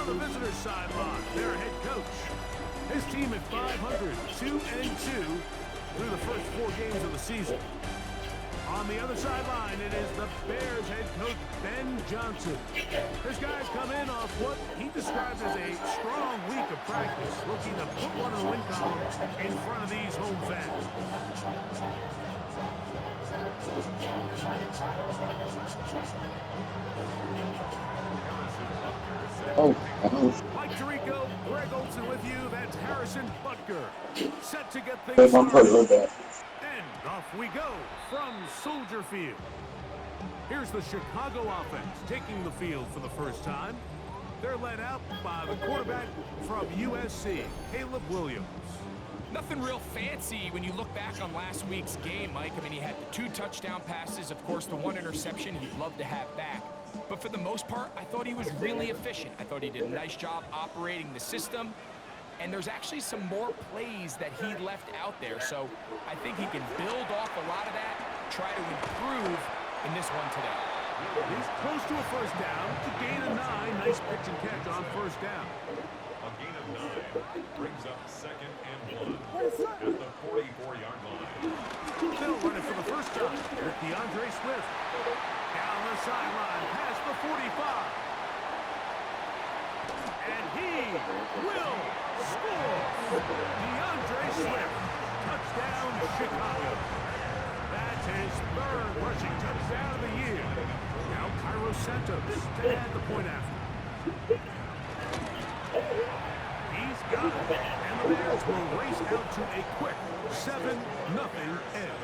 On the visitor's sideline, their head coach. His team at 500, 2-2 through the first 4 games of the season. On the other sideline, it is the Bears head coach, Ben Johnson. His guys come in off what he described as a strong week of practice, looking to put one in the win column in front of these home fans. Mike Tirico, Greg Olson with you. That's Harrison Butker. Set to get things started. And off we go from Soldier Field. Here's the Chicago offense taking the field for the first time. They're led out by the quarterback from USC, Caleb Williams. Nothing real fancy when you look back on last week's game, Mike. I mean, he had the 2 touchdown passes, of course, the 1 interception he'd love to have back. But for the most part, I thought he was really efficient. I thought he did a nice job operating the system. And there's actually some more plays that he left out there. So I think he can build off a lot of that, try to improve in this one today. He's close to a first down to gain a 9. Nice pitch and catch on first down. A gain of 9 brings up 2nd and 1 at the 44-yard line. They'll run it for the first time with DeAndre Swift. Down the sideline, past the 45. And he will score. DeAndre Swift, touchdown Chicago. That's his 3rd rushing touchdown of the year. Now Cairo Santos to add the point after. He's got it, and the Bears will race out to a quick 7-0 edge.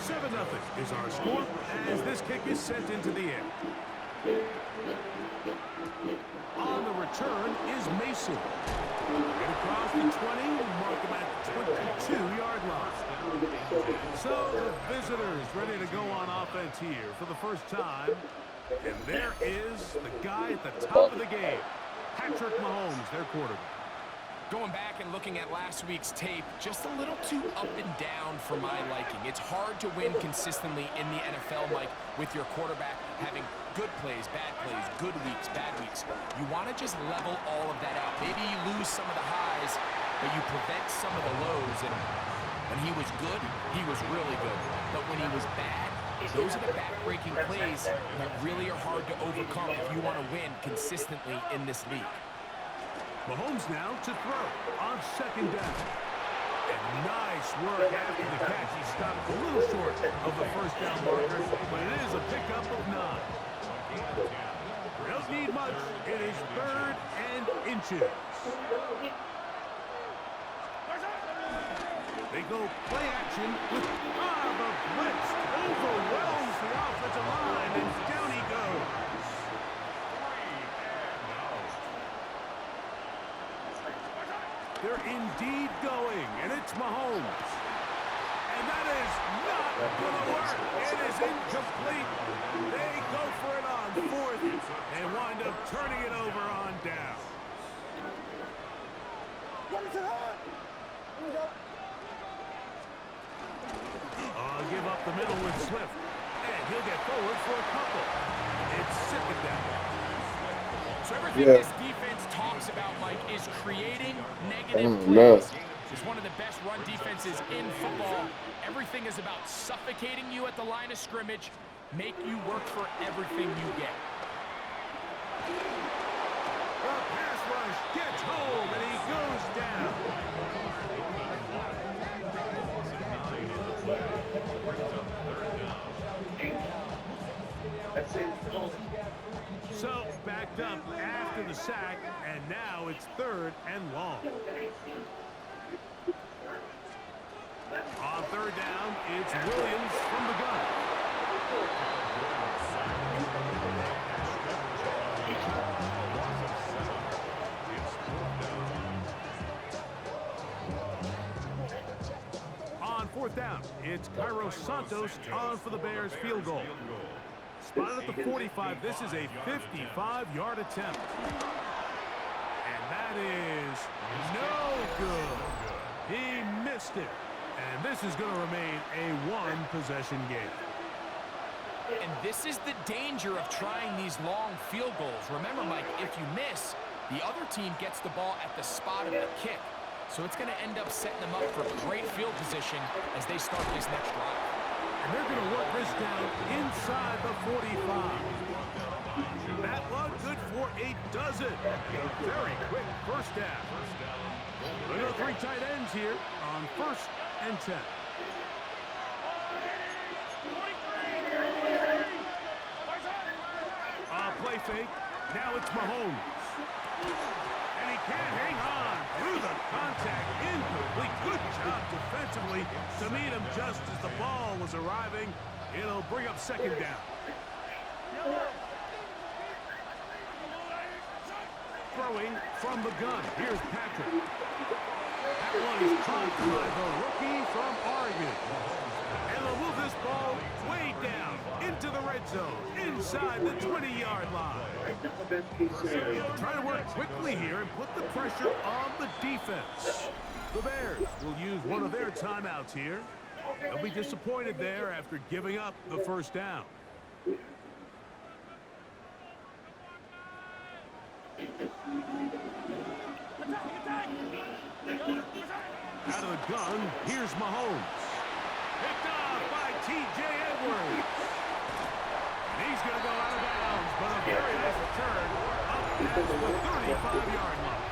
7-0 is our score as this kick is sent into the air. On the return is Mason. Get across the 20, mark him at the 22-yard line. So the visitors ready to go on offense here for the first time. And there is the guy at the top of the game, Patrick Mahomes, their quarterback. Going back and looking at last week's tape, just a little too up and down for my liking. It's hard to win consistently in the NFL, Mike, with your quarterback having good plays, good weeks, bad weeks. You want to just level all of that out. Maybe you lose some of the highs, but you prevent some of the lows. And when he was good, he was really good. But when he was bad, those are the back-breaking plays that really are hard to overcome if you want to win consistently in this league. Mahomes now to throw on 2nd down. And nice work after the catch. He stopped a little short of the first down marker, but it is a pickup of 9. We don't need much. It is 3rd and inches. They go play action with the blitz overwhelms the offensive line, and down he goes. They're indeed going, and it's Mahomes. And that is not going to work. It is incomplete. They go for it on 4th and wind up turning it over on down. Give up the middle with Swift. And he'll get forward for a couple. It's 2nd down. So everything this defense talks about, Mike, is creating negative plays. It's one of the best run defenses in football. Everything is about suffocating you at the line of scrimmage, make you work for everything you get. The pass rush gets home, and he goes down. So, backed up after the sack, and now it's 3rd and long. On 3rd down, it's Williams from the gun. On 4th down, it's Cairo Santos on for the Bears field goal. Spotted at the 45, this is a 55-yard attempt. And that is no good. He missed it. And this is going to remain a 1-possession game. And this is the danger of trying these long field goals. Remember, Mike, if you miss, the other team gets the ball at the spot of the kick. So it's going to end up setting them up for great field position as they start this next drive. And they're going to work this down inside the 45. That one good for a dozen. Very quick first down. There are 3 tight ends here on 1st and 10. Play fake. Now it's Mahomes. And he can't hang on through the contact. Incomplete. Good job defensively to meet him just as the ball was arriving. It'll bring up 2nd down. Throwing from the gun. Here's Patrick. That one is caught by the rookie from Oregon. And they'll move this ball way down into the red zone, inside the 20-yard line. Try to work quickly here and put the pressure on the defense. The Bears will use one of their timeouts here. They'll be disappointed there after giving up the first down. Out of the gun, here's Mahomes. Picked off by T.J. Edwards. And he's going to go out of bounds, but a very nice return up past the 35-yard line.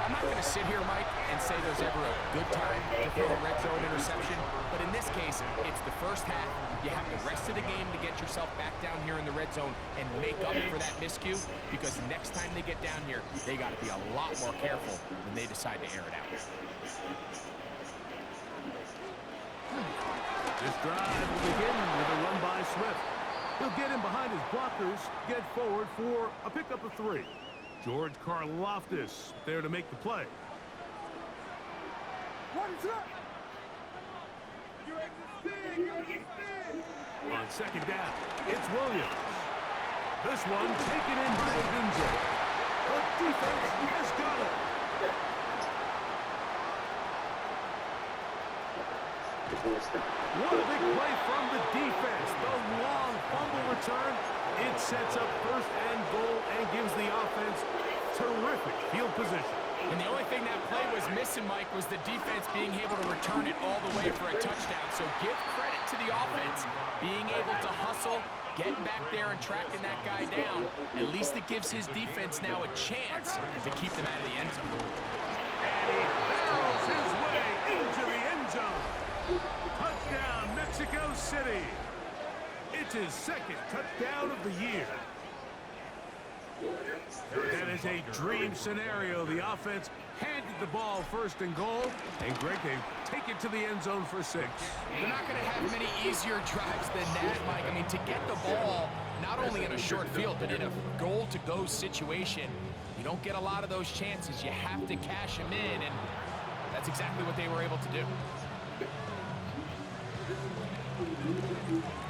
I'm not going to sit here, Mike, and say there's ever a good time to throw a red zone interception, but in this case, it's the first half. You have the rest of the game to get yourself back down here in the red zone and make up for that miscue, because next time they get down here, they got to be a lot more careful when they decide to air it out. This drive will begin with a run by Swift. He'll get in behind his blockers, get forward for a pickup of 3. George Karlaftis there to make the play. What is up? On 2nd down, it's Williams. This one taken in by Gunja. The defense has got it. What a big play from the defense. The long fumble return. It sets up 1st and goal and gives the offense terrific field position. And the only thing that play was missing, Mike, was the defense being able to return it all the way for a touchdown. So give credit to the offense, being able to hustle, getting back there and tracking that guy down. At least it gives his defense now a chance to keep them out of the end zone. And he barrels his way into the end zone. Touchdown, Mexico City. It's his 2nd touchdown of the year. That is a dream scenario. The offense handed the ball 1st and goal, and Greg, they take it to the end zone for 6. They're not going to have many easier drives than that, Mike. I mean, to get the ball not only in a short field, but in a goal-to-go situation, you don't get a lot of those chances. You have to cash them in, and that's exactly what they were able to do.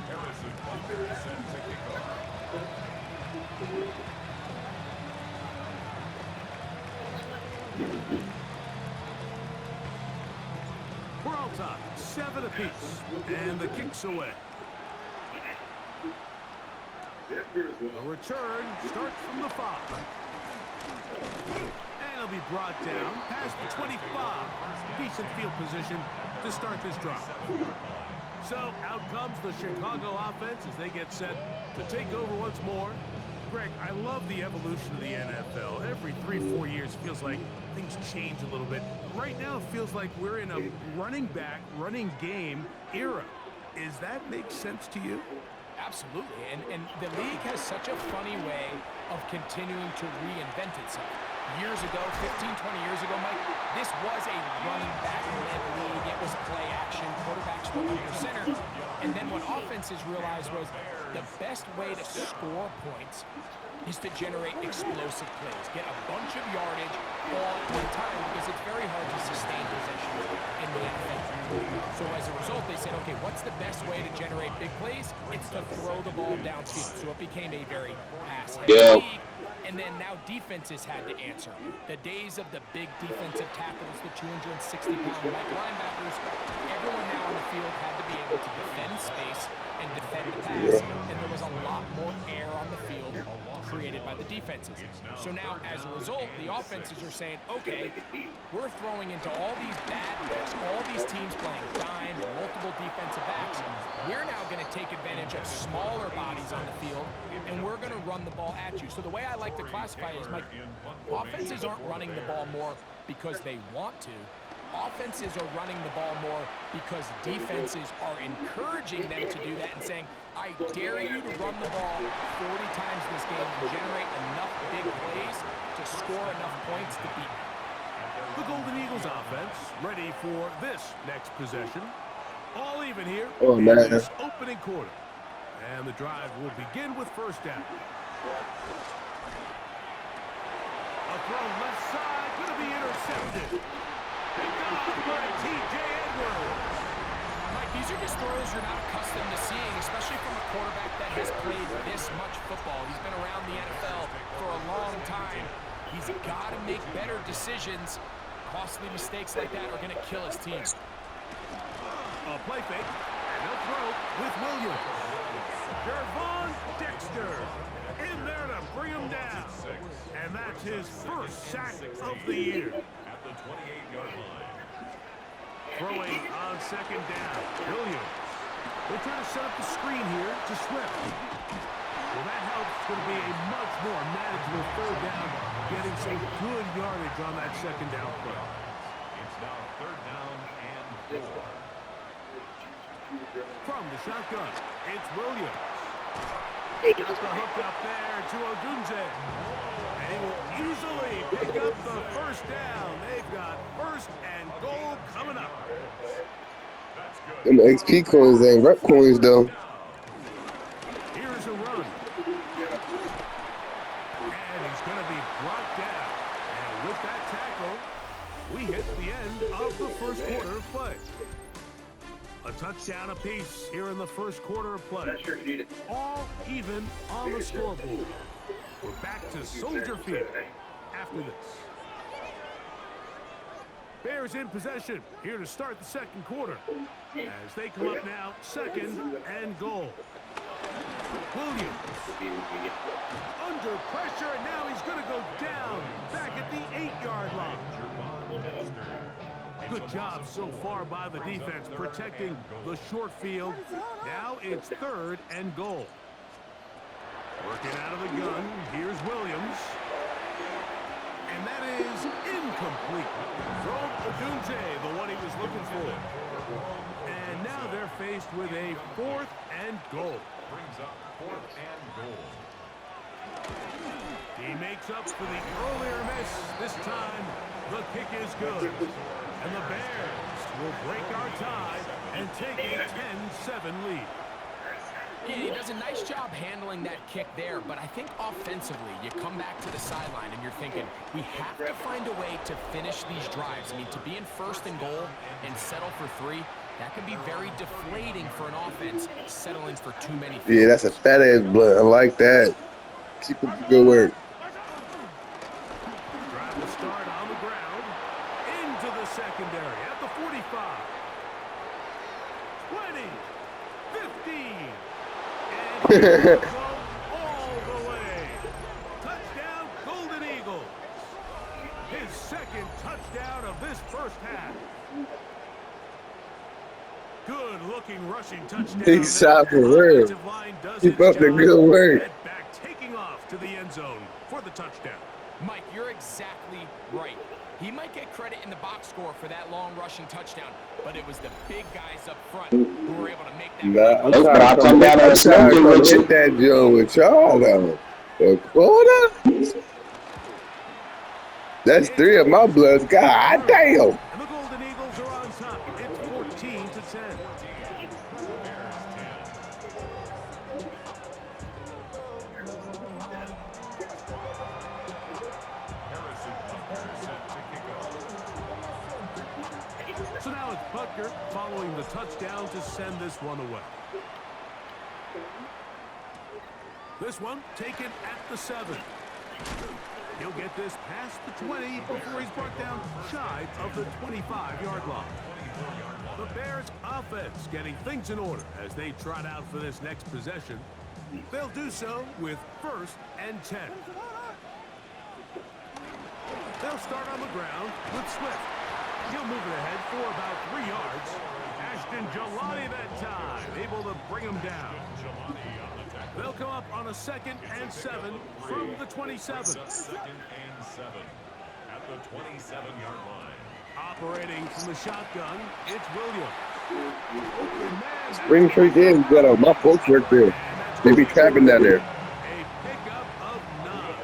Harrison Butler is set to kick off. We're all tied, 7 apiece, and the kick's away. A return starts from the 5. And it'll be brought down past the 25. Decent field position to start this drive. So out comes the Chicago offense as they get set to take over once more. Greg, I love the evolution of the NFL. Every 3-4 years it feels like things change a little bit. Right now it feels like we're in a running back, running game era. Does that make sense to you? Absolutely, and the league has such a funny way of continuing to reinvent itself. Years ago, 15, 20 years ago, Mike, this was a running back-led league. It was play action, quarterbacks were under center. And then what offenses realized was the best way to score points is to generate explosive plays. Get a bunch of yardage all at one time, because it's very hard to sustain possession in the NFL. So as a result, they said, okay, what's the best way to generate big plays? It's to throw the ball downfield. So it became a very pass-heavy league. And then now defenses had to answer. The days of the big defensive tackles, the 260-pound linebackers, everyone now on the field had to be able to defend in space and defend the pass, and there was a lot more air on the field created by the defenses. So now, as a result, the offenses are saying, okay, we're throwing into all these bad looks, all these teams playing dime and multiple defensive backs. We're now going to take advantage of smaller bodies on the field, and we're going to run the ball at you. So the way I like to classify it is, Mike, offenses aren't running the ball more because they want to. Offenses are running the ball more because defenses are encouraging them to do that and saying, I dare you to run the ball 40 times this game and generate enough big plays to score enough points to beat them. The Golden Eagles offense ready for this next possession. All even here in this opening quarter. And the drive will begin with first down. A throw left side, going to be intercepted. Picked off by T.J. Edwards. Mike, these are just throws you're not accustomed to seeing, especially from a quarterback that has played this much football. He's been around the NFL for a long time. He's got to make better decisions. Costly mistakes like that are going to kill his team. A play fake, and they'll throw with Williams. Gervon Dexter in there to bring him down. And that's his first sack of the year. At the 28-yard line. Throwing on second down, Williams. They're trying to set up the screen here to Swift. Well, that helps. Going to be a much more manageable third down, getting some good yardage on that second down play. It's now third down and 4. From the shotgun, it's Williams. Got the hook up there to Odunze. And he will easily pick up the first down. They've got first and goal coming up. Them XP coins ain't rep coins though. Here's a run. And he's going to be brought down. And with that tackle, we hit the end of the first quarter of play. A touchdown apiece here in the first quarter of play. All even on the scoreboard. We're back to Soldier Field after this. Bears in possession here to start the second quarter. As they come up now, second and goal. Williams under pressure, and now he's going to go down back at the 8-yard line. Good job so far by the defense protecting the short field. Now it's third and goal. Working out of the gun, here's Williams. And that is incomplete. From Odunze, the one he was looking for. And now they're faced with a fourth and goal. Brings up fourth and goal. He makes up for the earlier miss. This time, the kick is good. And the Bears will break our tie and take a 10-7 lead. Yeah, he does a nice job handling that kick there, but I think offensively, you come back to the sideline and you're thinking, we have to find a way to finish these drives. I mean, to be in first and goal and settle for 3, that can be very deflating for an offense settling for too many. Yeah, that's a fat ass blunt. I like that. Keep up the good work. Drive to start on the ground. Into the secondary at the 45. 20. 15. And here we go all the way. Touchdown, Golden Eagles. His second touchdown of this first half. Good-looking rushing touchdown. Big shot for real. Keep up the good work. Back taking off to the end zone for the touchdown. Mike, you're exactly right. He might get credit in the box score for that long rushing touchdown, but it was the big guys up front who were able to make that. Nah, I'm trying to come down and smoking with you. That Joe with y'all though. The quarter? That's 3 of my bloods. God damn. And the Golden Eagles are on top. It's 14-10. So now it's Butker following the touchdown to send this one away. This one taken at the 7. He'll get this past the 20 before he's brought down shy of the 25-yard line. The Bears offense getting things in order as they trot out for this next possession. They'll do so with 1st and 10. They'll start on the ground with Swift. He'll move it ahead for about 3 yards. Ashton Jelani that time, able to bring him down. They'll come up on a 2nd and 7 from the 27. 2nd and 7 at the 27-yard line. Operating from the shotgun, it's Williams. Spring Tree Game, you got my folks work there. They be trapping down there. A pickup of 9.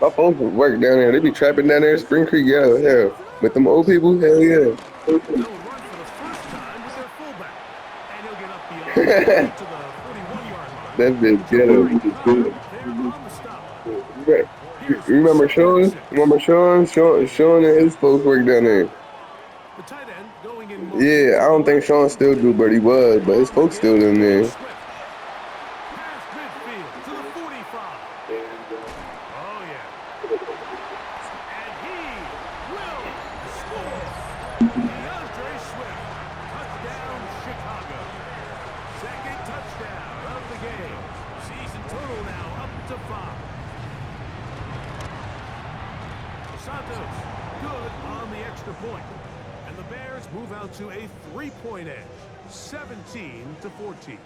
My folks work down there. They be trapping down there. Spring Creek, yeah. With them old people, hell yeah. They'll run for the first time with their fullback. And he'll get up beyond to the 41-yard line. That bitch ghetto. They're on the stop. You remember Sean? Sean and his folks work down there. The tight end going in. Yeah, I don't think Sean still do, but he was. But his folks still in there. Past midfield to the 45. Oh, yeah. And he will score. DeAndre Swift. Touchdown, Chicago. 2nd touchdown of the game. Season total now up to 5. Santos, good on the extra point. And the Bears move out to a 3-point edge, 17-14.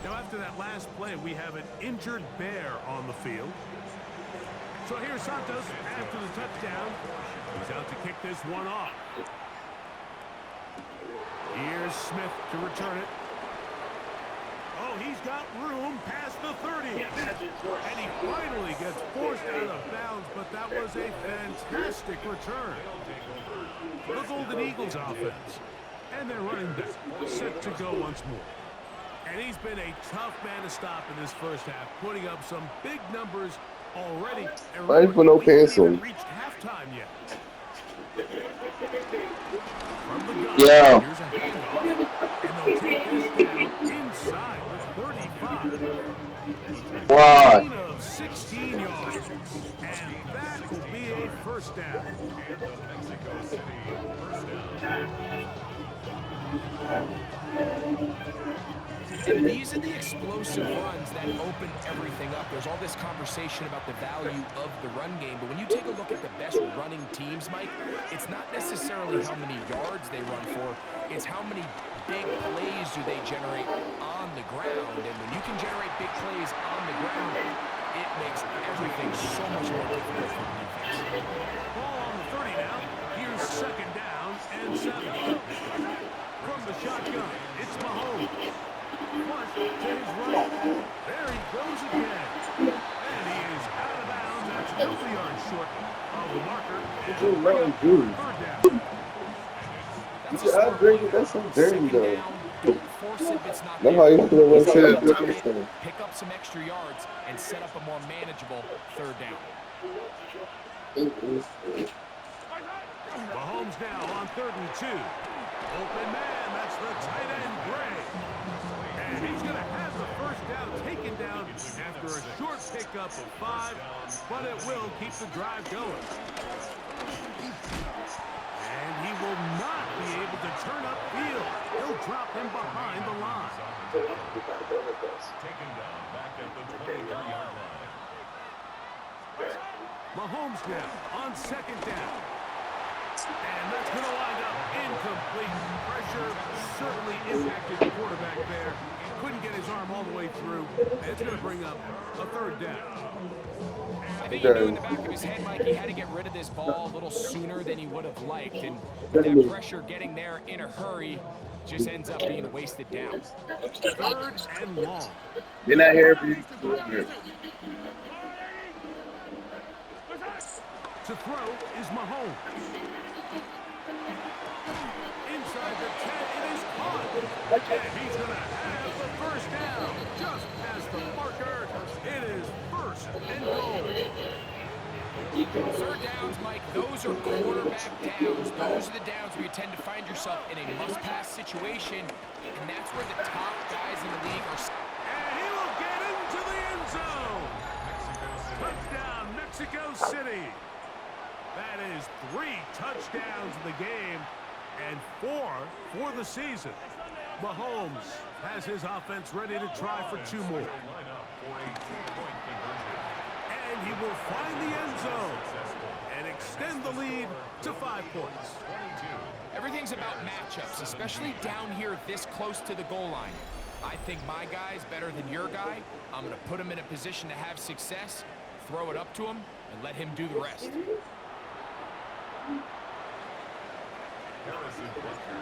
Now, after that last play, we have an injured Bear on the field. So here's Santos after the touchdown. He's out to kick this one off. Here's Smith to return it. Oh, he's got room past the 30. And he finally gets forced out of bounds, but that was a fantastic return. The Golden Eagles offense. And their running back set to go once more. And he's been a tough man to stop in this first half, putting up some big numbers already. And Why is no pencil? reached halftime yet. From the gun, Yeah. here's a handoff, and they'll take this down inside the 35. Why? Gain of 16 yards, and that will be a first down. And the Mexico City first down. And these are the explosive runs that open everything up. There's all this conversation about the value of the run game, but when you take a look at the best running teams, Mike, it's not necessarily how many yards they run for, it's how many big plays do they generate on the ground. And when you can generate big plays on the ground, it makes everything so much more difficult for the defense. Ball on the 30 now. Here's 2nd down and 7. From the shotgun, it's Mahomes. Flush to his right. There he goes again. And he is out of bounds. That's a couple yards short of the marker. And third down. That's so dirty, though. Don't force it if it's not That's there. how you have to run He's shit. able to take it, pick up some extra yards and set up a more manageable 3rd down. Mahomes now on 3rd and 2. Open man, that's the tight end, Gray. And he's going to have the first down taken down after a short pickup of 5, but it will keep the drive going. And he will not be able to turn upfield. He'll drop him behind the line. Taken down back at the 23-yard line. Mahomes now on 2nd down. And that's going to wind up incomplete. Pressure certainly impacted the quarterback there. Couldn't get his arm all the way through. And it's going to bring up a 3rd down. I think he knew in the back of his head, Mike, he had to get rid of this ball a little sooner than he would have liked. And that pressure getting there in a hurry just ends up being a wasted down. 3rd and long. They're not here for you. To throw is Mahomes. Inside the 10, it is caught. And he's going to have the first down. Just past the marker, it is 1st and goal. 3rd downs, Mike, those are quarterback downs. Those are the downs where you tend to find yourself in a must-pass situation, and that's where the top guys in the league are. And he will get into the end zone. Touchdown, Mexico. Mexico City. That is 3 touchdowns in the game and 4 for the season. Mahomes has his offense ready to try for 2 more. And he will find the end zone and extend the lead to 5 points. Everything's about matchups, especially down here this close to the goal line. I think my guy's better than your guy. I'm going to put him in a position to have success, throw it up to him, and let him do the rest.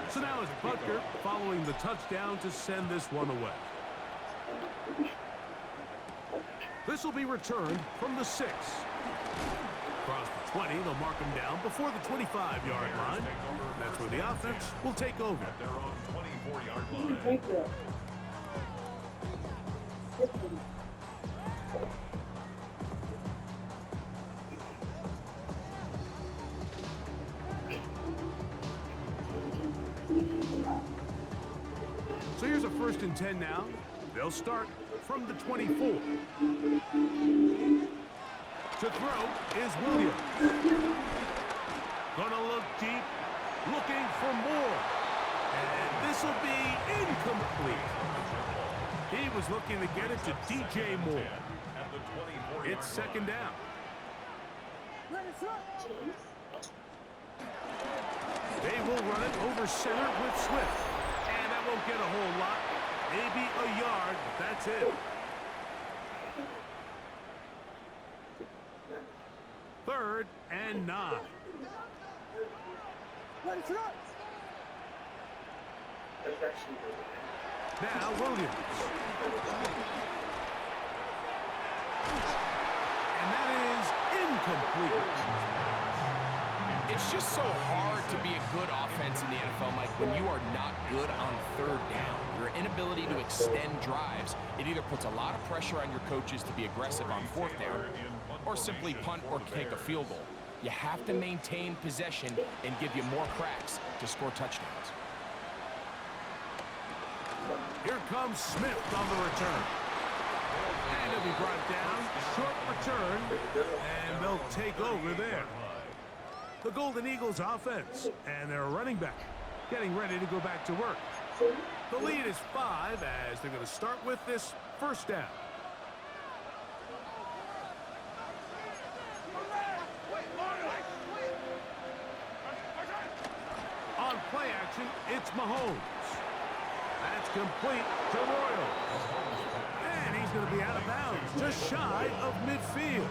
So now it's Butker following the touchdown to send this one away. This will be returned from the 6. Across the 20, they'll mark him down before the 25-yard line. That's where the offense will take over. At their own 24-yard line. So here's a 1st and 10 now. They'll start from the 24. To throw is Williams. Gonna look deep, looking for more. And this will be incomplete. He was looking to get it to DJ Moore. It's 2nd down. They will run it over center with Swift. And that won't get a whole lot. Maybe a yard, but that's it. 3rd and 9. Now Williams. And that is incomplete. It's just so hard to be a good offense in the NFL, Mike, when you are not good on 3rd down. Your inability to extend drives, it either puts a lot of pressure on your coaches to be aggressive on 4th down or simply punt or kick a field goal. You have to maintain possession and give you more cracks to score touchdowns. Here comes Smith on the return. And he'll be brought down. Short return. And they'll take over there. The Golden Eagles offense and their running back getting ready to go back to work. The lead is 5 as they're going to start with this 1st down. On play action, it's Mahomes. That's complete to Royal. And he's going to be out of bounds, just shy of midfield.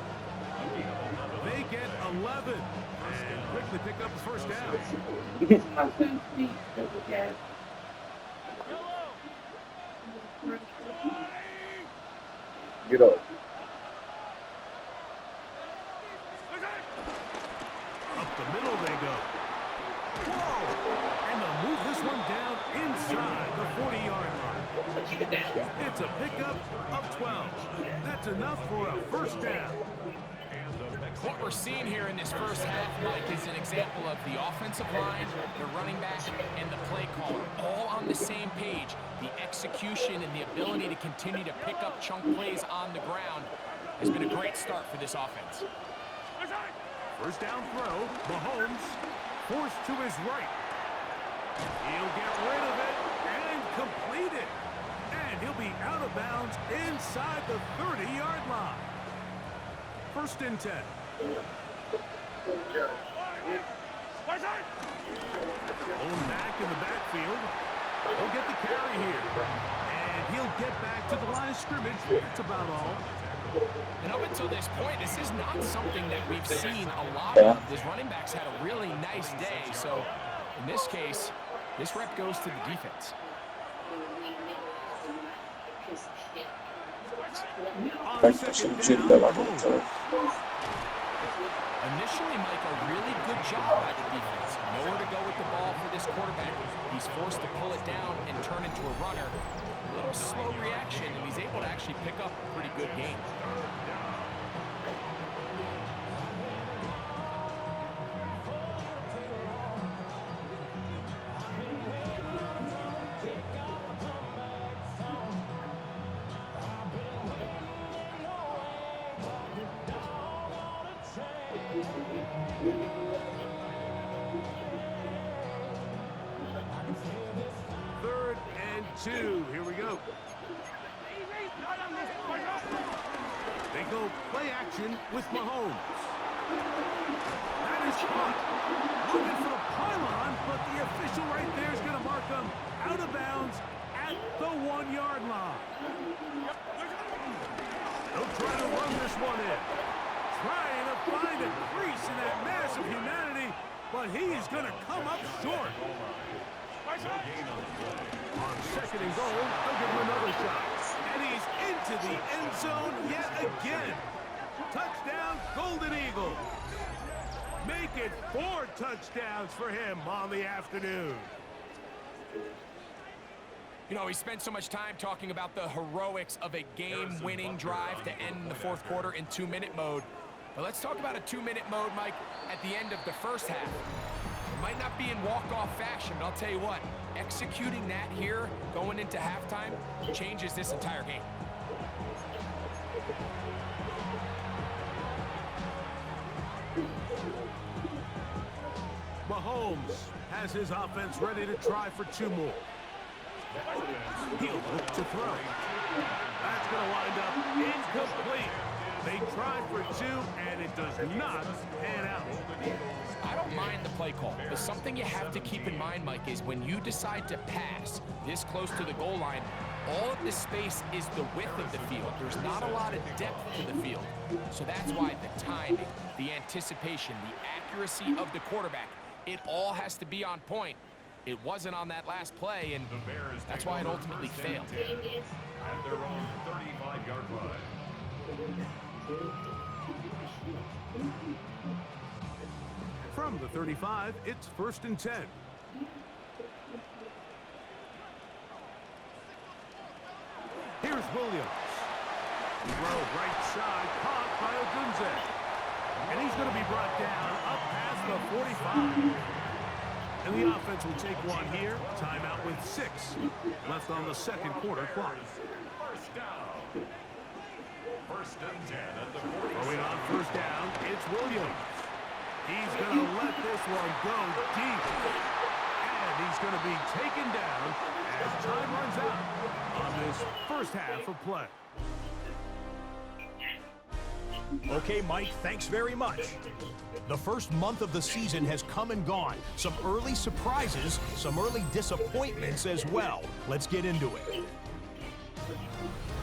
They get 11 and quickly pick up the 1st down. Get up. Up the middle they go. Whoa! And they'll move this one down inside the 40-yard line. It's a pickup of 12. That's enough for a 1st down. What we're seeing here in this 1st half, Mike, is an example of the offensive line, the running back, and the play caller all on the same page. The execution and the ability to continue to pick up chunk plays on the ground has been a great start for this offense. 1st down throw, Mahomes forced to his right. He'll get rid of it and complete it. And he'll be out of bounds inside the 30-yard line. 1st and 10. Going back in the backfield. He'll get the carry here. And he'll get back to the line of scrimmage. That's about all. And up until this point, this is not something that we've seen a lot of. This running back's had a really nice day. So in this case, this rep goes to the defense. Initially, Mike, a really good job by the defense. Nowhere to go with the ball for this quarterback. He's forced to pull it down and turn into a runner. A little slow reaction, and he's able to actually pick up a pretty good game. 2. Here we go. They go play action with Mahomes. That is caught. Looking for the pylon, but the official right there is going to mark him out of bounds at the 1-yard line. They'll try to run this one in. Trying to find a crease in that mass of humanity, but he is going to come up short. On 2nd and goal, they'll give him another shot. And he's into the end zone yet again. Touchdown, Golden Eagles. Make it 4 touchdowns for him on the afternoon. You know, we spent so much time talking about the heroics of a game-winning drive to end the 4th quarter in 2-minute mode. But let's talk about a 2-minute mode, Mike, at the end of the first half. It might not be in walk-off fashion, but I'll tell you what, executing that here, going into halftime, changes this entire game. Mahomes has his offense ready to try for 2 more. He'll look to throw. That's going to wind up incomplete. They try for 2, and it does not pan out. I don't mind the play call, but something you have to keep in mind, Mike, is when you decide to pass this close to the goal line, all of the space is the width of the field. There's not a lot of depth to the field. So that's why the timing, the anticipation, the accuracy of the quarterback, it all has to be on point. It wasn't on that last play, and that's why it ultimately failed. At their own 35-yard line. From the 35, it's 1st and 10. Here's Williams. Throw right side, caught by Odunze. And he's going to be brought down up past the 45. And the offense will take one here. Timeout with 6 left on the 2nd quarter clock. First down. 1st and 10 at the 40. Going on 1st down, it's Williams. He's going to let this one go deep. And he's going to be taken down as time runs out on this 1st half of play. Okay, Mike, thanks very much. The first month of the season has come and gone. Some early surprises, some early disappointments as well. Let's get into it.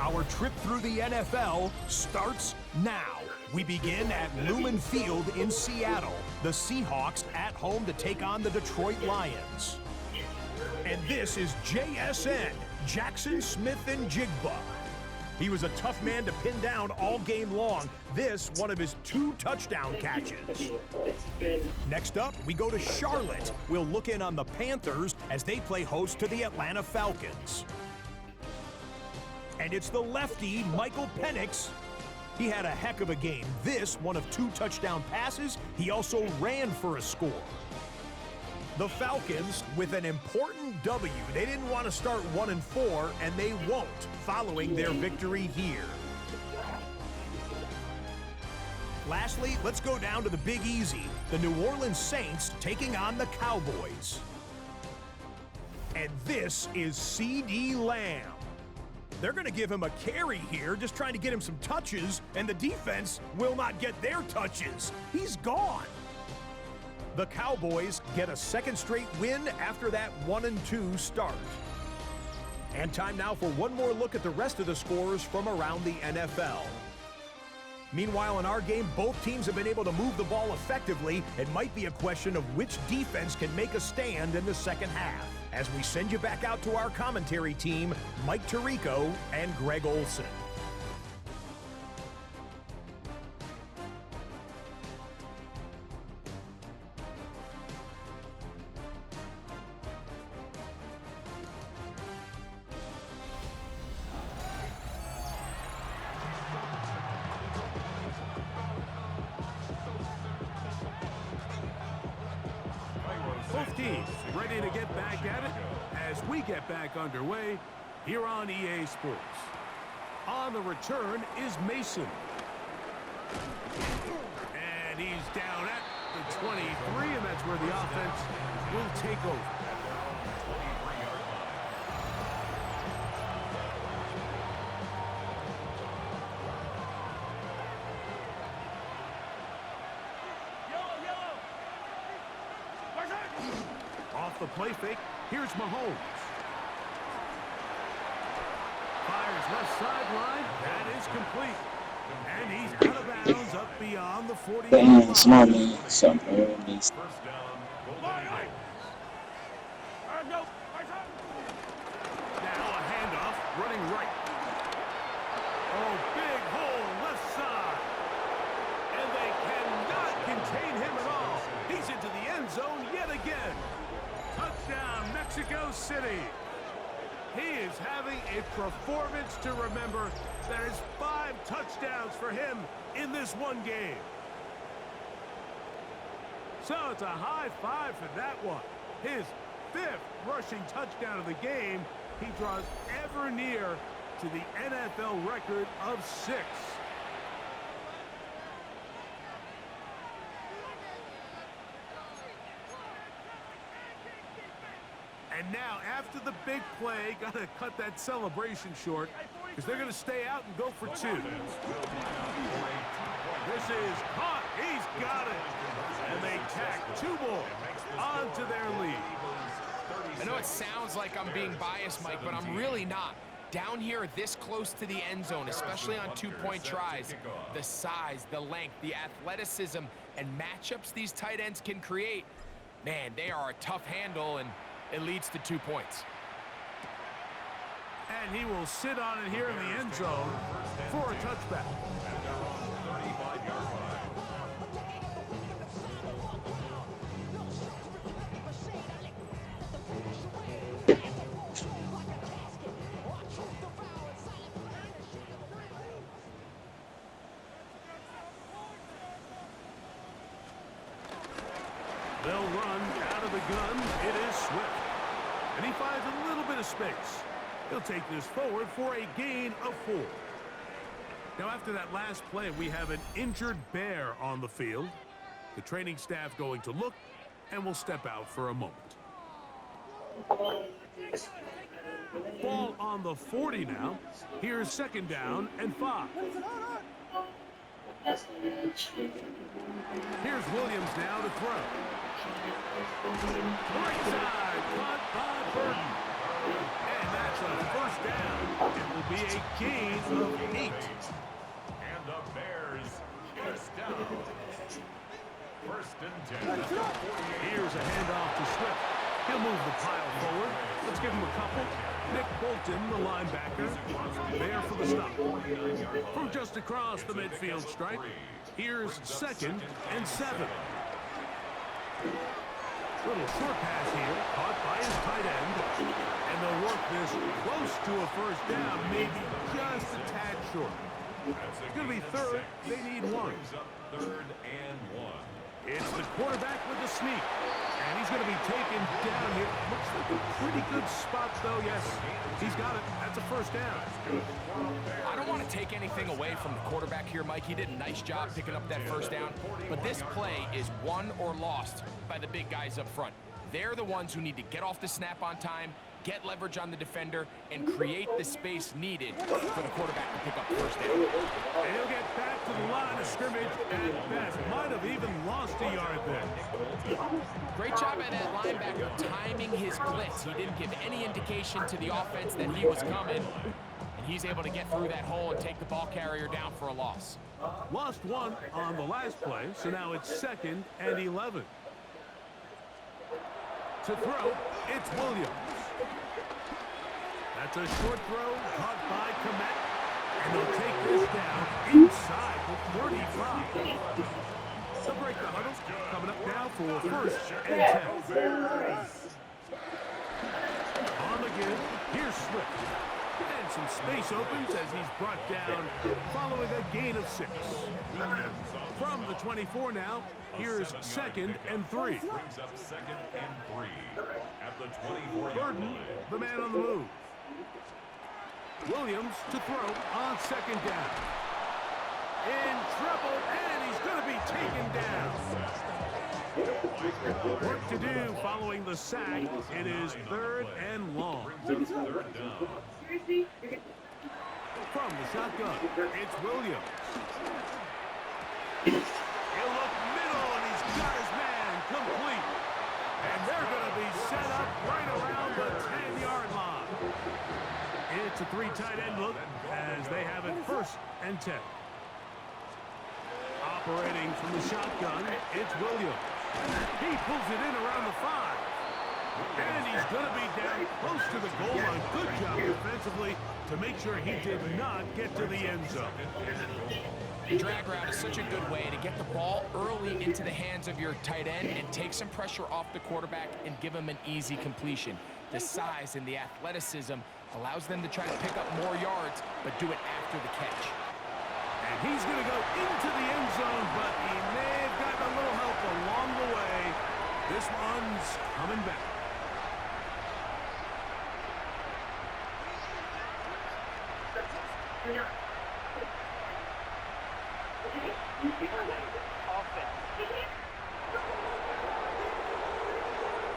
Our trip through the NFL starts now. We begin at Lumen Field in Seattle. The Seahawks at home to take on the Detroit Lions. And this is JSN, Jackson Smith-Njigba. He was a tough man to pin down all game long. This, one of his 2 touchdown catches. Next up, we go to Charlotte. We'll look in on the Panthers as they play host to the Atlanta Falcons. And it's the lefty, Michael Penix. He had a heck of a game. This, one of 2 touchdown passes. He also ran for a score. The Falcons with an important W. They didn't want to start 1-4, and they won't following their victory here. Lastly, let's go down to the Big Easy. The New Orleans Saints taking on the Cowboys. And this is C.D. Lamb. They're going to give him a carry here, just trying to get him some touches, and the defense will not get their touches. He's gone. The Cowboys get a 2nd straight win after that 1-2 start. And time now for one more look at the rest of the scores from around the NFL. Meanwhile, in our game, both teams have been able to move the ball effectively. It might be a question of which defense can make a stand in the 2nd half. As we send you back out to our commentary team, Mike Tirico and Greg Olson. Both teams ready to get back at it as we get back underway here on EA Sports. On the return is Mason. And he's down at the 23, and that's where the offense will take over. off the play fake. Here's Mahomes. Fires left sideline. That is complete. And he's out of bounds up beyond the 40-yard line. Small man, something. First down, Golden Eagles. Now a handoff, running right. Oh, big hole left side. And they cannot contain him at all. He's into the end zone yet again. Touchdown, Mexico City. He is having a performance to remember. There's 5 touchdowns for him in this one game. So it's a high five for that one. His 5th rushing touchdown of the game. He draws ever near to the NFL record of 6. And now, after the big play, got to cut that celebration short because they're going to stay out and go for 2. This is caught. He's got it. And they tack 2 more onto their lead. I know it sounds like I'm being biased, Mike, but I'm really not. Down here this close to the end zone, especially on 2-point tries, the size, the length, the athleticism, and matchups these tight ends can create, man, they are a tough handle, and it leads to 2 points. And he will sit on it here in the end zone for a touchback. They'll run out of the gun. It is Swift. And he finds a little bit of space. He'll take this forward for a gain of 4. Now, after that last play, we have an injured Bear on the field. The training staff going to look, and will step out for a moment. Ball on the 40 now. Here's 2nd down and 5. Here's Williams now to throw. Right side, caught by Burton. And that's a 1st down. It will be a gain of 8. And the Bears first down. 1st and 10. Here's a handoff to Swift. He'll move the pile forward. Let's give him a couple. Nick Bolton, the linebacker, there for the stop. From just across the midfield stripe, here's 2nd and 7. Little short pass here, caught by his tight end. And they'll work this close to a 1st down, maybe just a tad short. It's going to be 3rd. They need 1. 3rd and 1. It's the quarterback with the sneak. And he's going to be taken down here. Looks like a pretty good spot, though. Yes, he's got it. That's a 1st down. I don't want to take anything away from the quarterback here, Mike. He did a nice job picking up that 1st down. But this play is won or lost by the big guys up front. They're the ones who need to get off the snap on time, get leverage on the defender, and create the space needed for the quarterback to pick up the 1st down. And he'll get back to the line of scrimmage at best. Might have even lost a yard there. Great job by that linebacker timing his blitz. He didn't give any indication to the offense that he was coming. And he's able to get through that hole and take the ball carrier down for a loss. Lost 1 on the last play, so now it's 2nd and 11. To throw, it's Williams. That's a short throw caught by Komet. And they'll take this down inside the 35. They'll break the huddle. Coming up now for 1st and 10. On the give, here's Swift. And some space opens as he's brought down following a gain of 6. From the 24 now, here's 2nd and 3. Brings up 2nd and 3 at the 24-yard Burton, line. the man on the move. Williams to throw on 2nd down. In trouble, and he's going to be taken down. Work to do following the sack. It is 3rd and long. Brings up 3rd down. From the shotgun, it's Williams. He'll look middle, and he's got his man complete. And they're going to be set It's a 3 tight end look as they have it 1st and 10. Operating from the shotgun, it's Williams. He pulls it in around the 5. And he's going to be down close to the goal line. Good job defensively to make sure he did not get to the end zone. Drag route is such a good way to get the ball early into the hands of your tight end and take some pressure off the quarterback and give him an easy completion. The size and the athleticism allows them to try to pick up more yards, but do it after the catch. And he's going to go into the end zone, but he may have gotten a little help along the way. This one's coming back.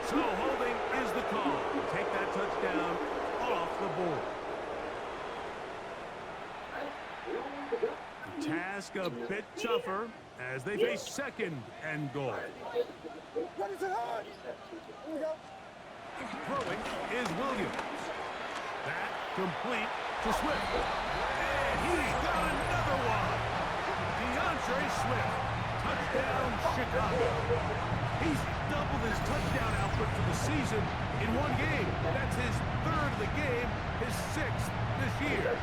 So holding is the call. Take that touchdown off the board. The task a bit tougher as they face 2nd and goal. Throwing is Williams. That complete to Swift. And he's got another one. DeAndre Swift. Touchdown, Chicago. He's doubled his touchdown output for the season in 1 game. That's his 3rd of the game, his 6th this year.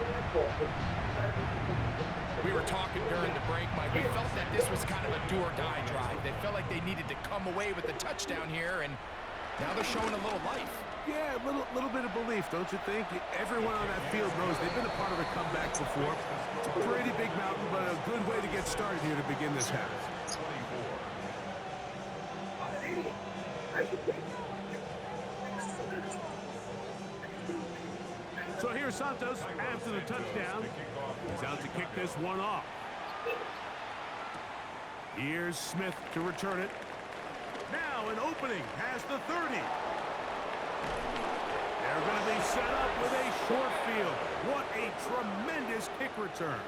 We were talking during the break, Mike. We felt that this was kind of a do-or-die drive. They felt like they needed to come away with the touchdown here, and now they're showing a little life. Yeah, a little bit of belief, don't you think? Everyone on that field knows they've been a part of a comeback before. It's a pretty big mountain, but a good way to get started here to begin this half. So here's Santos after the touchdown. He's out to kick this one off. Here's Smith to return it. Now an opening past the 30. They're going to be set up with a short field. What a tremendous kick return.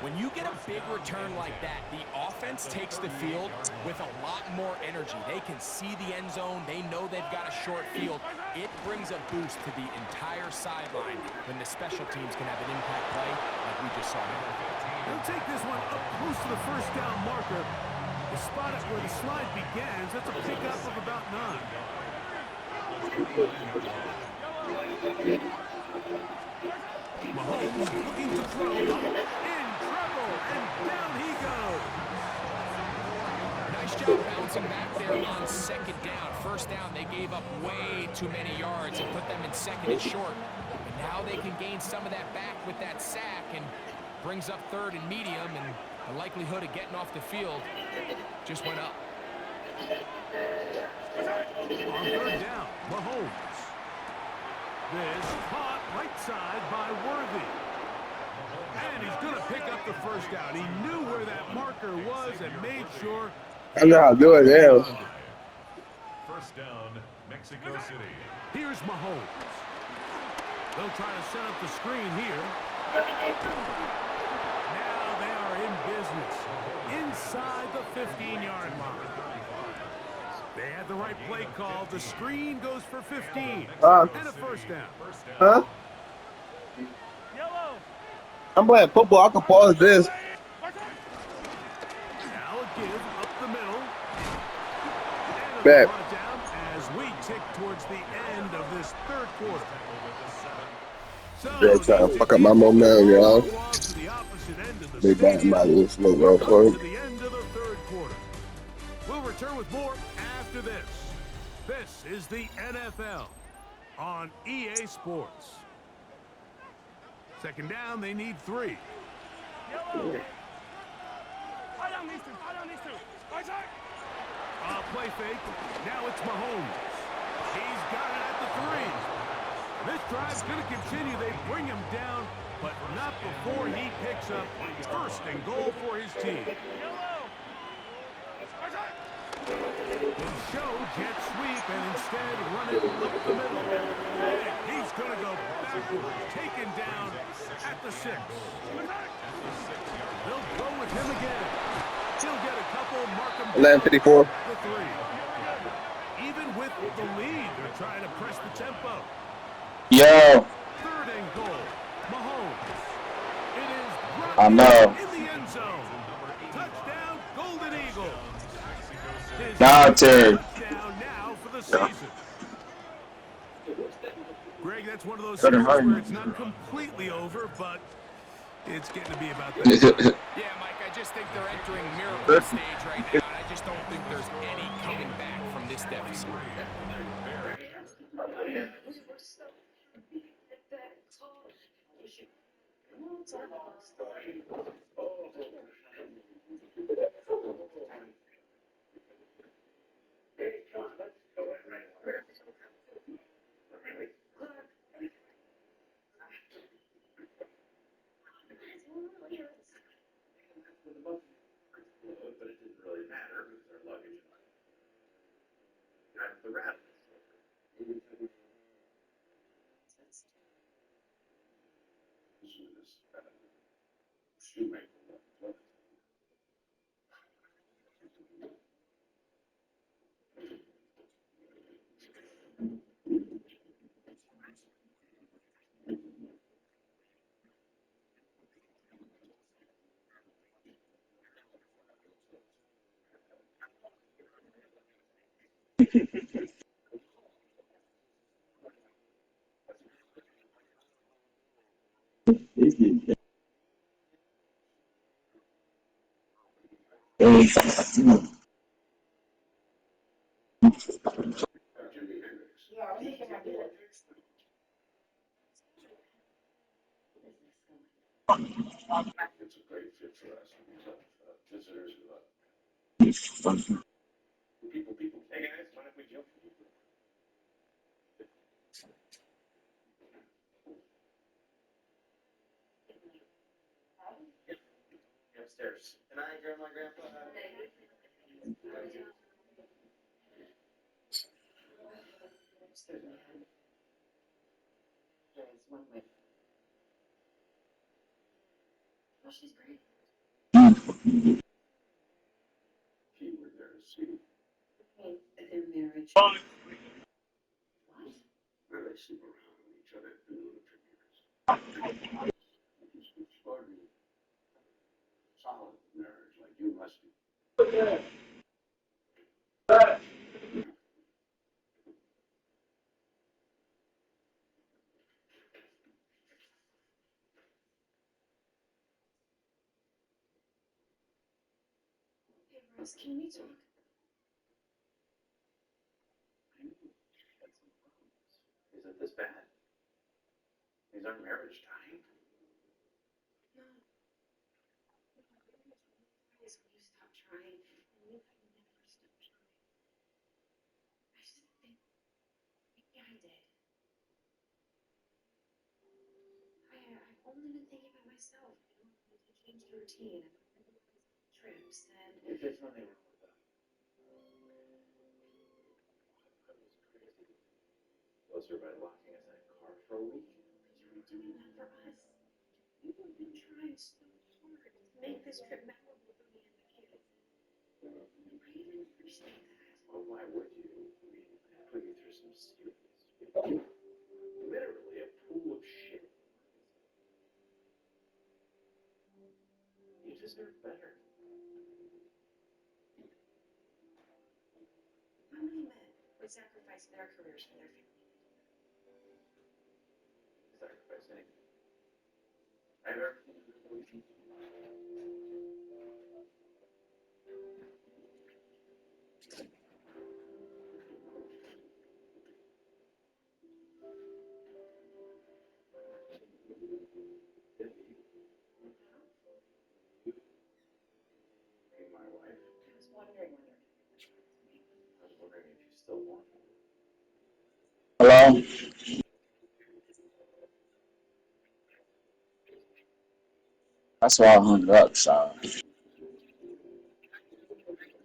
When you get a big return like that, the offense takes the field with a lot more energy. They can see the end zone. They know they've got a short field. It brings a boost to the entire sideline when the special teams can have an impact play like we just saw. They'll take this one up close to the 1st down marker. The spot at where the slide begins, that's a pickup of about 9. Mahomes looking to throw, in trouble, and down he goes. Nice job bouncing back there on 2nd down. 1st down, they gave up way too many yards and put them in 2nd and short. But now they can gain some of that back with that sack and brings up 3rd and medium, and the likelihood of getting off the field just went up. On 3rd down, Mahomes. This caught right side by Worthy. And he's going to pick up the 1st down. He knew where that marker was and made sure. I know how to do it now. 1st down, Mexico City. Here's Mahomes. They'll try to set up the screen here. Now they are in business. Inside the 15-yard line. They had the right play call. The screen goes for 15. And a 1st down. Huh? I'm playing football. I can pause this. Now a give up the middle. And Back. brought down as we tick towards the end of this 3rd quarter. So Yeah, trying to fuck up my momentum, y'all. to the opposite end of the Big back stadium. my little smoke real To quick. the end of the 3rd quarter. We'll return with more after this. This is the NFL on EA Sports. 2nd down, they need 3. Play fake. Now it's Mahomes. He's got it at the 3. This drive's going to continue. They bring him down, but not before he picks up 1st and goal for his team. They show jet sweep and instead run it up the middle. And he's going to go backwards, taken down at the 6. They'll go with him again. He'll get a couple, mark him down 11:54. the 3. Even with the lead, they're trying to press the tempo. Yo. 3rd I know. In the end zone. Touchdown, Golden Eagles. His Now, 10th Terry. touchdown now for the season. Greg, that's one of those Better scores hurry. where it's not completely over, but it's getting to be about that time. Yeah, Mike, I just think they're entering miracle stage right now, and I just don't think there's any coming back from this deficit. Hello? That's why I hung up, so.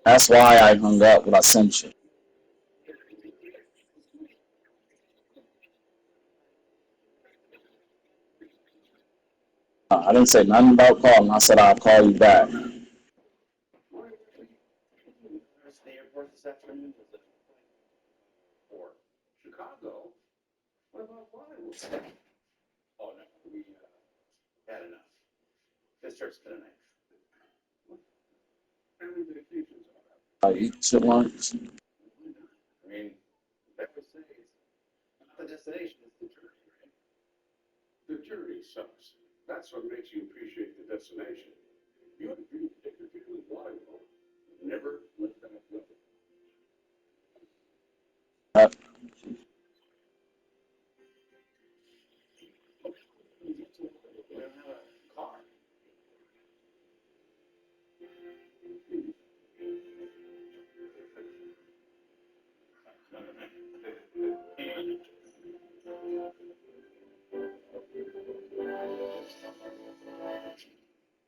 That's why I hung up when I sent you. I didn't say nothing about calling. I said I'll call you back. I eat your lunch. Uh,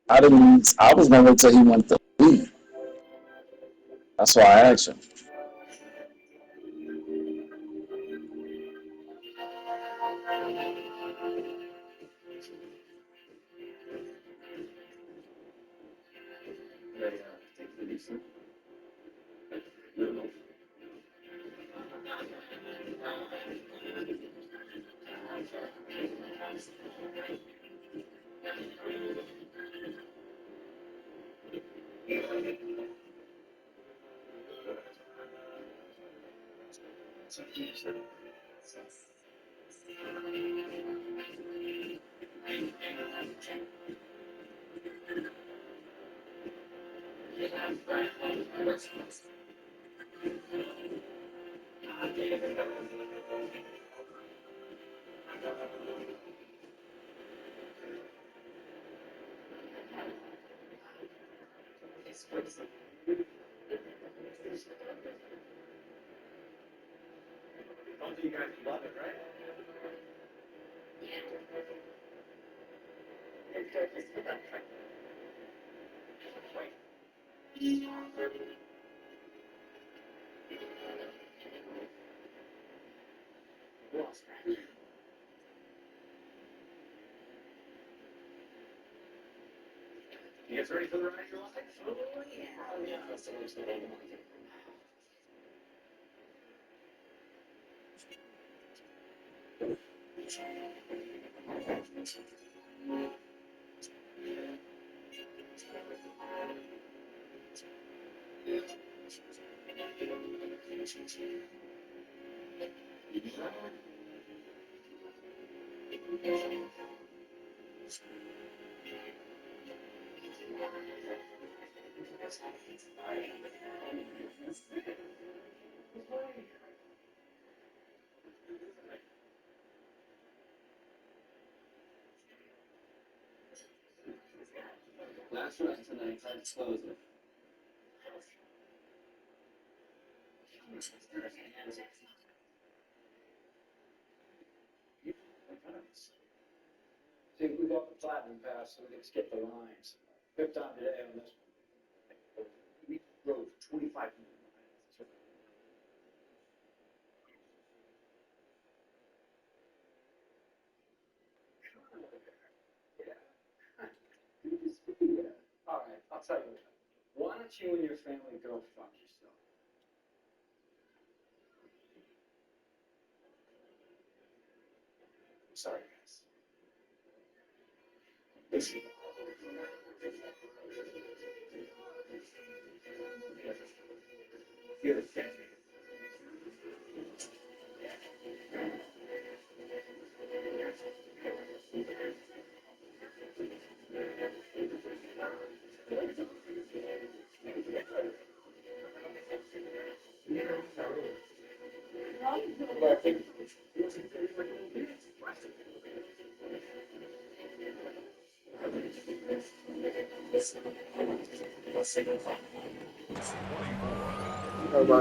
I didn't. I was gonna wait till he went to leave. That's why I asked him.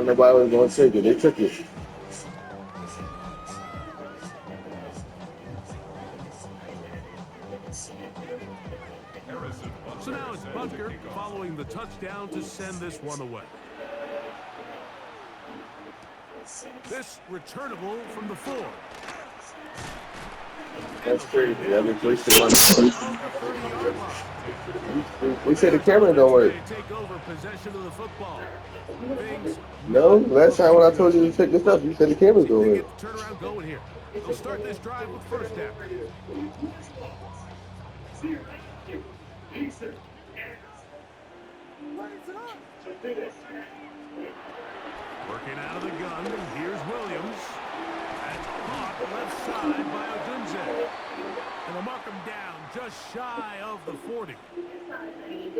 Nobody was going to take it. They took it. So now it's Bunker following the touchdown to send this one away. This returnable from the 4. That's crazy. That replaced the one. We said the camera don't work. Take over possession of the football. Things No, last time when I told you to pick this up, you said the cameras don't work. get the turnaround going here. They'll start this drive with first down. Working out of the gun, here's Williams. That's caught left side by Odunze. And they'll mark him down just shy of the 40.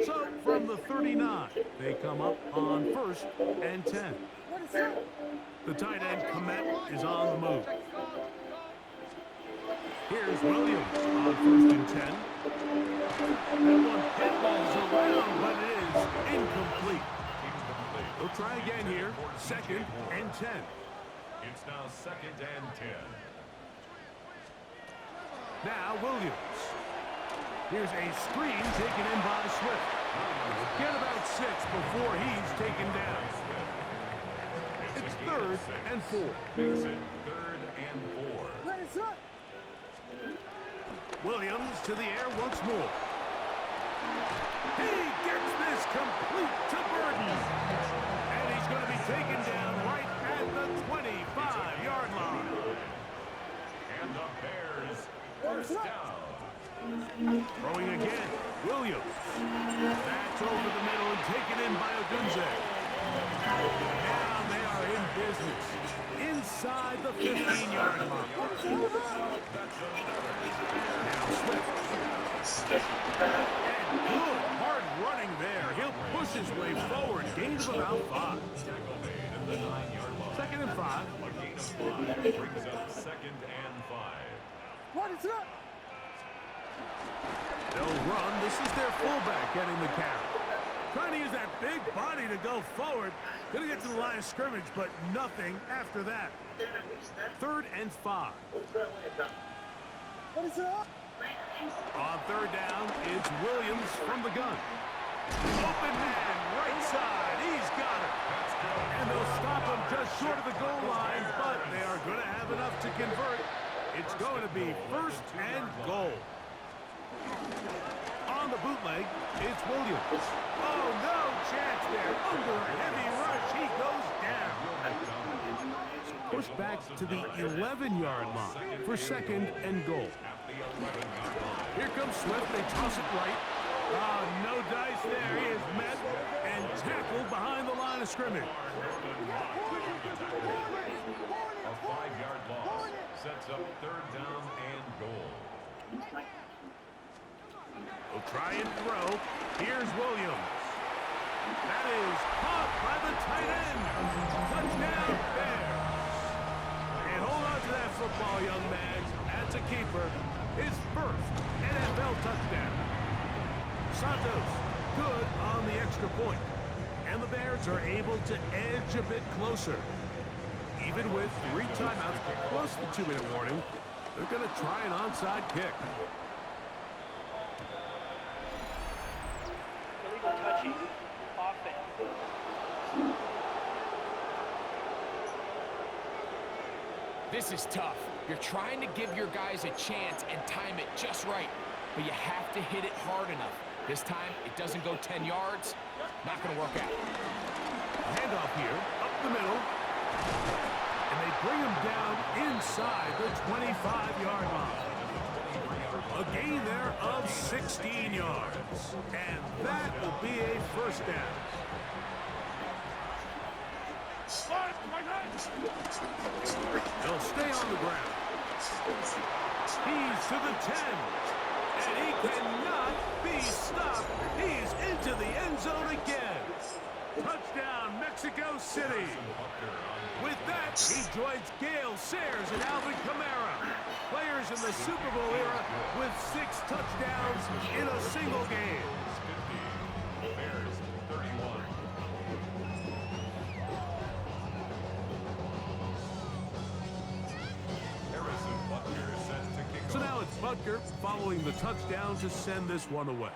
So from the 39, they come up on 1st and 10. The tight end, Komet, is on the move. Here's Williams on 1st and 10. That one hit balls around, but it is incomplete. We'll try again here. 2nd and 10. It's now 2nd and 10. Now Williams. Here's a screen taken in by Swift. Get about 6 before he's taken down. It's 3rd and 4. Makes it 3rd and 4. Williams to the air once more. He gets this complete to Burden. And he's going to be taken down right at the 25-yard line. And the Bears first down. Throwing again, Williams. That's over the middle and taken in by Odunze. Now they are in business. Inside the 15-yard line. Now Swift. And good hard running there. He'll push his way forward. Gain of about 5. Tackle made at the 9-yard line. 2nd and 5. A gain of 5 brings up 2nd and 5. They'll run. This is their fullback getting the carry. Trying to use that big body to go forward. Gonna get to the line of scrimmage, but nothing after that. 3rd and 5. On 3rd down, it's Williams from the gun. Open man, right side. He's got it. And they'll stop him just short of the goal line, but they are going to have enough to convert. It's going to be 1st and goal. On the bootleg, it's Williams. Oh, no chance there. Under a heavy rush, he goes down. Pushed back to the 11-yard line for 2nd and goal. Here comes Swift. They toss it right. Oh, no dice there. He is met and tackled behind the line of scrimmage. A 5-yard loss sets up 3rd down and goal. We'll try and throw. Here's Williams. That is caught by the tight end. Touchdown, Bears. And hold on to that football, young man. That's a keeper. His 1st NFL touchdown. Santos, good on the extra point. And the Bears are able to edge a bit closer. Even with 3 timeouts, plus the 2-minute warning, they're going to try an onside kick. Illegal touching, offense. This is tough. You're trying to give your guys a chance and time it just right, but you have to hit it hard enough. This time, it doesn't go 10 yards. Not going to work out. Handoff here, up the middle. And they bring him down inside the 25-yard line. A gain there of 16 yards. And that will be a 1st down. They'll stay on the ground. He's to the 10. And he cannot be stopped. He's into the end zone again. Touchdown, Mexico City. With that, he joins Gale Sayers and Alvin Kamara. Players in the Super Bowl era with 6 touchdowns in a single game. 50. Bears 31. Harrison Butker is set to kick So off. now it's Butker following the touchdown to send this one away.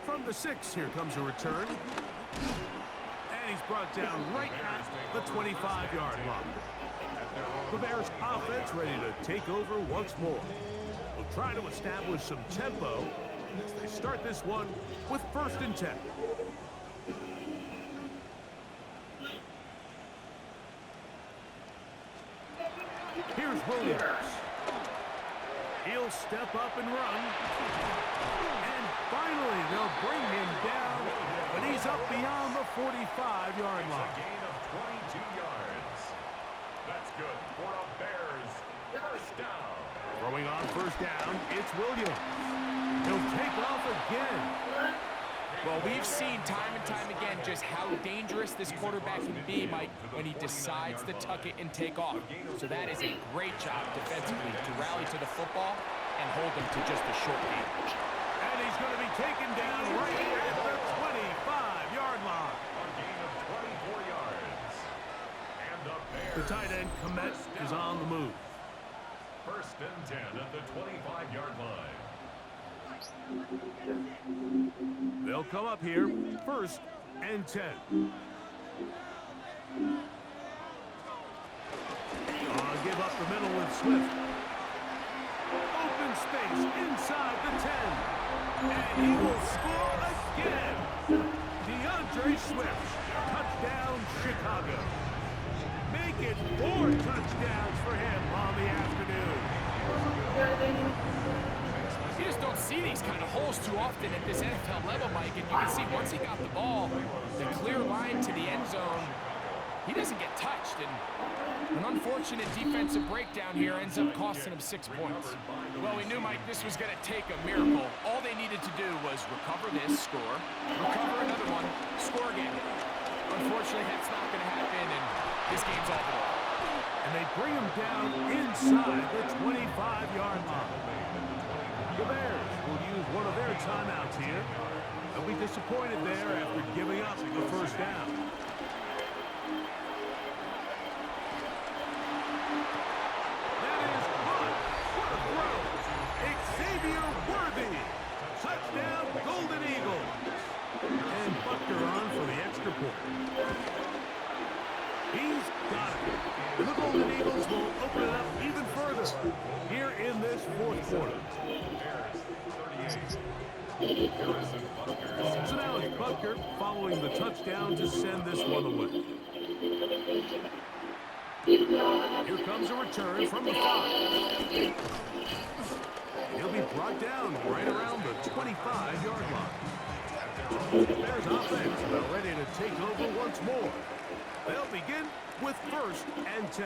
From the 6, here comes a return. And he's brought down right at the 25-yard line. The Bears offense ready to take over once more. Will try to establish some tempo as they start this one with 1st and 10. Here's Williams. He'll step up and run. And finally, they'll bring him down, but he's up beyond the 45-yard It's line. a gain of 22 yards. That's good for the Bears. First down. Throwing on first down, it's Williams. He'll take off again. Well, we've seen time and time again just how dangerous this quarterback can be, Mike, when he decides to tuck it and take off. So that is a great job defensively to rally to the football and hold him to just a short game. And he's going to be taken down right at the 25-yard line. A gain of 24 yards. And the Bears. The tight end, Komet, is on the move. First and 10 at the 25-yard line. They'll come up here, first and 10. Give up the middle with Swift. Open space inside the 10. And he will score again. DeAndre Swift, touchdown Chicago. Make it 4 touchdowns for him on the afternoon. You just don't see these kind of holes too often at this NFL level, Mike. And you can see once he got the ball, the clear line to the end zone, he doesn't get touched. And an unfortunate defensive breakdown here ends up costing him 6 points. Well, we knew, Mike, this was going to take a miracle. All they needed to do was recover this, score, recover another one, score again. Unfortunately, that's not going to happen, and this game's all over. And they bring him down inside the 25-yard line. The Bears will use one of their timeouts here. They'll be disappointed there after giving up the first down. That is good. What a throw. Xavier Worthy. Touchdown, Golden Eagles. And Butker on for the extra point. He's got it. And the Golden Eagles will open it up even further here in this fourth quarter. So now it's Butker following the touchdown to send this one away. Here comes a return from the 5. He'll be brought down right around the 25-yard line. Bears offense about ready to take over once more. They'll begin with first and 10.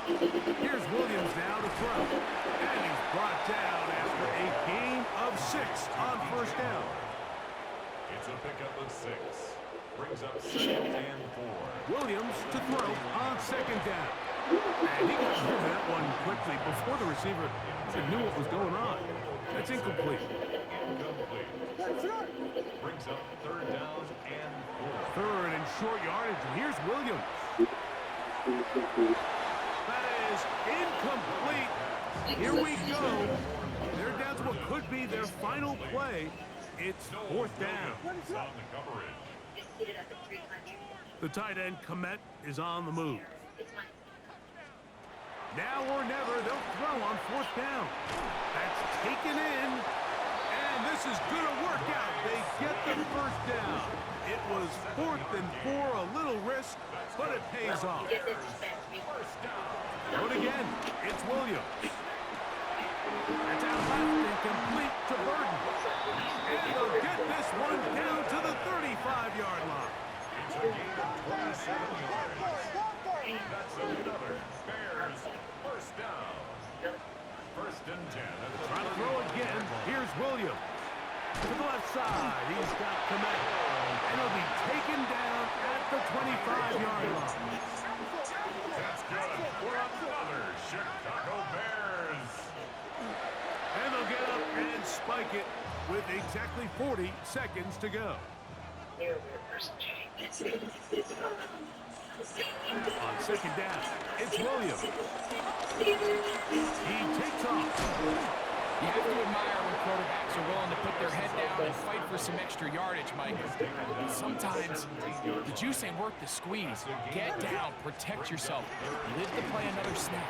Here's Williams now to throw. And he's brought down after a gain of 6 on first down. It's a pickup of 6. Brings up 2nd and 4. Williams to throw on second down. And he got through that one quickly before the receiver knew what was going on. That's incomplete. Incomplete. Brings up 3rd down and 4. Third and short yardage. And here's Williams. That is incomplete. Here we go. They're down to what could be their final play. It's 4th down. It's on the coverage. The tight end, Komet, is on the move. Now or never, they'll throw on 4th down. That's taken in. And this is going to work out. They get the first down. It was 4th and 4, a little risk, but it pays off. Throw it again. It's Williams. That's out left and complete to Burton. And they'll get this one down to the 35-yard line. It's a gain of 27 yards. That's another Bears first down. 1st and 10. Trying to throw again. Here's Williams. To the left side, he's got Komet. And he'll be taken down at the 25-yard line. That's good for another Chicago Bears. And they'll get up and spike it with exactly 40 seconds to go. On second down, it's Williams. He takes off. You have to admire when quarterbacks are willing to put their head down and fight for some extra yardage, Mike. Sometimes the juice ain't worth the squeeze. Get down, protect yourself. Live to play another snap.